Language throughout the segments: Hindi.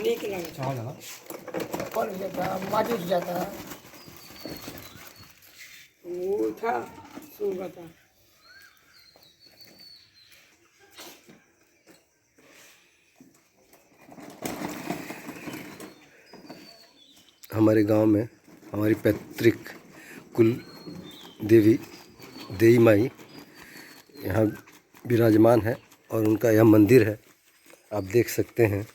नीक लगता चावल डाला पड़ जाता है, माटी से जाता है। वो था सुबह हमारे गांव में हमारी पैतृक कुल देवी देई माई यहाँ विराजमान है और उनका यह मंदिर है। आप देख सकते हैं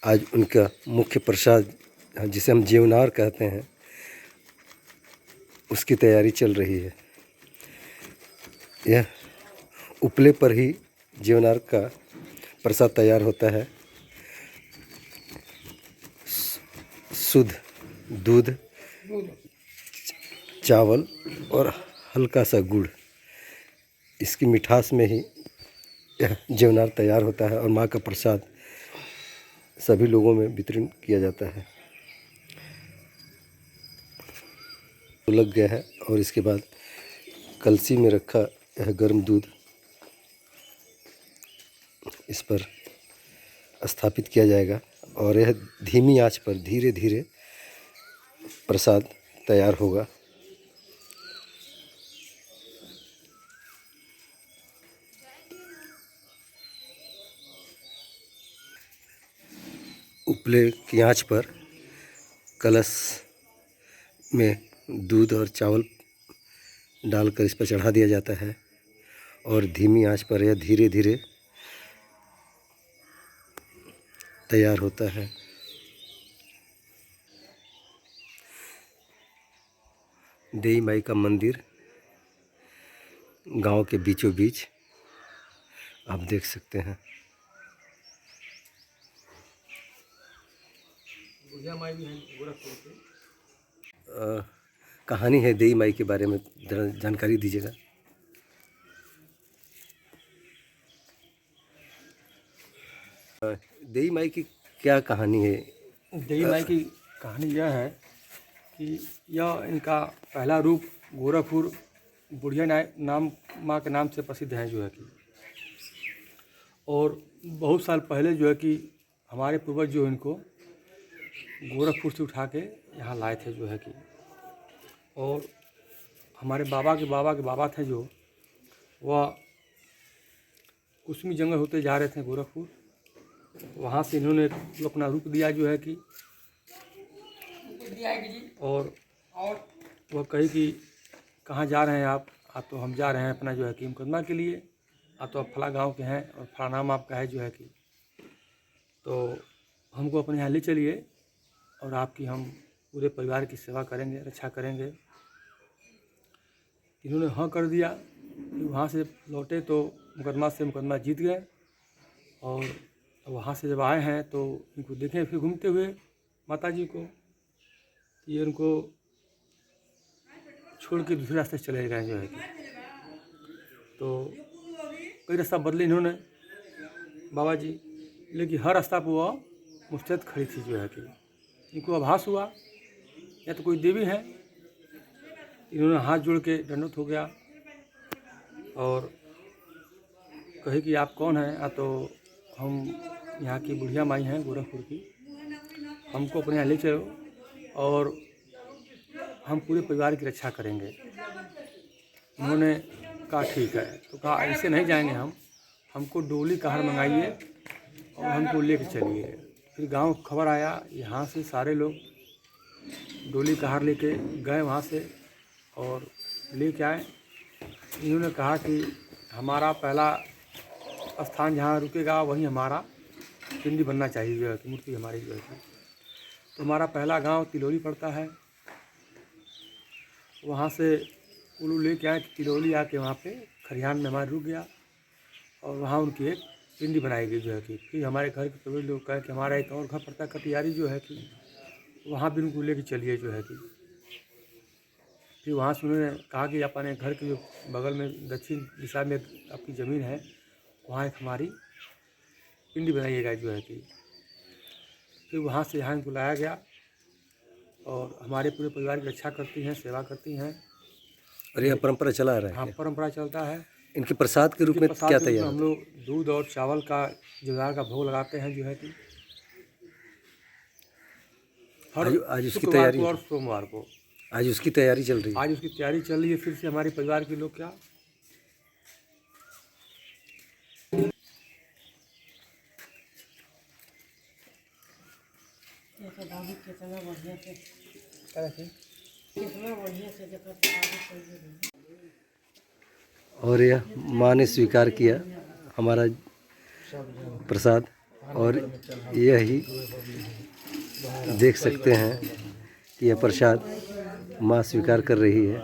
आज उनका मुख्य प्रसाद जिसे हम जीवनार कहते हैं उसकी तैयारी चल रही है। यह उपले पर ही जीवनार का प्रसाद तैयार होता है। शुद्ध दूध, चावल और हल्का सा गुड़, इसकी मिठास में ही यह जीवनार तैयार होता है और माँ का प्रसाद सभी लोगों में वितरण किया जाता है। तो लग गया है और इसके बाद कलसी में रखा यह गर्म दूध इस पर स्थापित किया जाएगा और यह धीमी आंच पर धीरे धीरे प्रसाद तैयार होगा। उपले की आंच पर कलश में दूध और चावल डालकर इस पर चढ़ा दिया जाता है और धीमी आंच पर यह धीरे धीरे तैयार होता है। देई माई का मंदिर गांव के बीचों बीच आप देख सकते हैं। कहानी है देई माई के बारे में जरा जानकारी दीजिएगा। देई माई की क्या कहानी है? देवी माई की कहानी यह है कि यह इनका पहला रूप गोरखपुर बुढ़िया नाम माँ के नाम से प्रसिद्ध है जो है कि, और बहुत साल पहले जो है कि हमारे पूर्वज जो इनको गोरखपुर से उठा के यहाँ लाए थे जो है कि, और हमारे बाबा के बाबा थे जो वह कुसमी जंगल होते जा रहे थे गोरखपुर, वहाँ से इन्होंने अपना रूप दिया जो है कि, और वह कही कि कहाँ जा रहे हैं आप? तो हम जा रहे हैं अपना जो है कि मुकदमा के लिए, तो आप फला गांव के हैं और फला नाम आपका है जो है कि, तो हमको अपने यहाँ ले चलिए और आपकी हम पूरे परिवार की सेवा करेंगे, रक्षा करेंगे। इन्होंने हाँ कर दिया। फिर वहाँ से लौटे तो मुकदमा जीत गए, और वहाँ से जब आए हैं तो इनको देखें फिर घूमते हुए माता जी को, ये उनको छोड़ के दूसरे रास्ते से चले गए जो है कि, तो कई रास्ता बदले इन्होंने बाबा जी, लेकिन हर रास्ता पर वह मुस्तैद खड़ी थी जो है कि, इनको आभास हुआ या तो कोई देवी है। इन्होंने हाथ जोड़ के दंडवत हो गया और कहे कि आप कौन हैं? तो हम यहाँ की बुढ़िया माई हैं गोरखपुर की, हमको अपने यहाँ ले चलो और हम पूरे परिवार की रक्षा करेंगे। उन्होंने कहा ठीक है। तो कहा ऐसे नहीं जाएंगे हम, हमको डोली कार मंगाइए और हमको लेके चलिए। फिर गांव खबर आया, यहाँ से सारे लोग डोली कार लेके गए वहाँ से और लेके आए। इन्होंने कहा कि हमारा पहला स्थान जहाँ रुकेगा वहीं हमारा पिंडी बनना चाहिए जो है कि, मूर्ति हमारी जो है कि। तो हमारा पहला गांव तिलोरी पड़ता है। वहाँ से उल्लू लेके आए तिलोरी, आके वहाँ पे खरिहान में हमारे रुक गया और वहाँ उनकी एक पिंडी बनाई गई जो है कि। फिर हमारे घर के सभी लोग कहे कि हमारा एक और घर पड़ता है कटियारी जो है कि, वहाँ भी उनको लेके चलिए जो है कि। फिर वहाँ से उन्होंने कहा कि अपने घर के जो बगल में दक्षिण दिशा में आपकी ज़मीन है, वहाँ एक हमारी पिंडी बनाइएगा जो है कि। फिर वहाँ से यहाँ इनको लाया गया और हमारे पूरे परिवार की रक्षा करती हैं, सेवा करती हैं। और यह परंपरा चला आ रहा है? हाँ, परंपरा चलता है। इनके प्रसाद के रूप में क्या तैयार? हम लोग दूध और चावल का जुगाड़ का भोग लगाते हैं जो है कि, हर आज उसकी शुक्रवार तैयारी को और सोमवार को। आज उसकी तैयारी चल रही है। आज उसकी तैयारी चल रही है। फिर से हमारे परिवार के लोग क्या और यह माँ ने स्वीकार किया हमारा प्रसाद, और यही देख सकते हैं कि यह प्रसाद माँ स्वीकार कर रही है।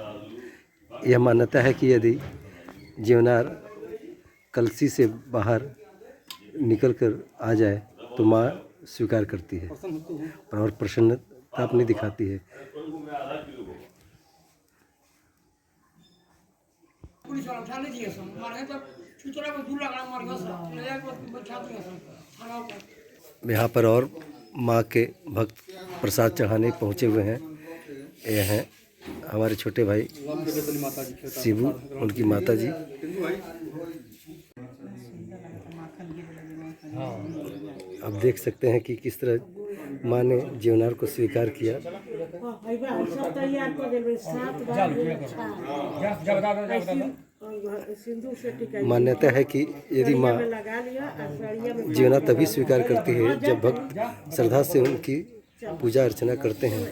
यह मान्यता है कि यदि जीवनार कलसी से बाहर निकल कर आ जाए तो माँ स्वीकार करती है और प्रसन्नता अपनी दिखाती है। पुलिस वाला उठा लीजिए सब मारे तो छुतरा को दूर लगा मार गया सब ले जाके बैठा दिया सब थाना पर। यहाँ पर और माँ के भक्त प्रसाद चढ़ाने पहुँचे हुए हैं। ये हैं हमारे छोटे भाई शिबू, उनकी माता जी। अब देख सकते हैं कि किस तरह माँ ने जीवनार को स्वीकार किया। मान्यता है कि यदि माँ जीवना तभी स्वीकार करती है जब भक्त श्रद्धा से उनकी पूजा अर्चना करते हैं,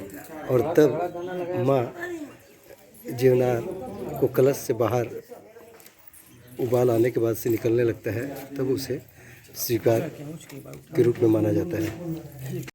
और तब माँ जीवनार को कलश से बाहर उबाल आने के बाद से निकलने लगता है, तब उसे स्वीकार के रूप में माना जाता है।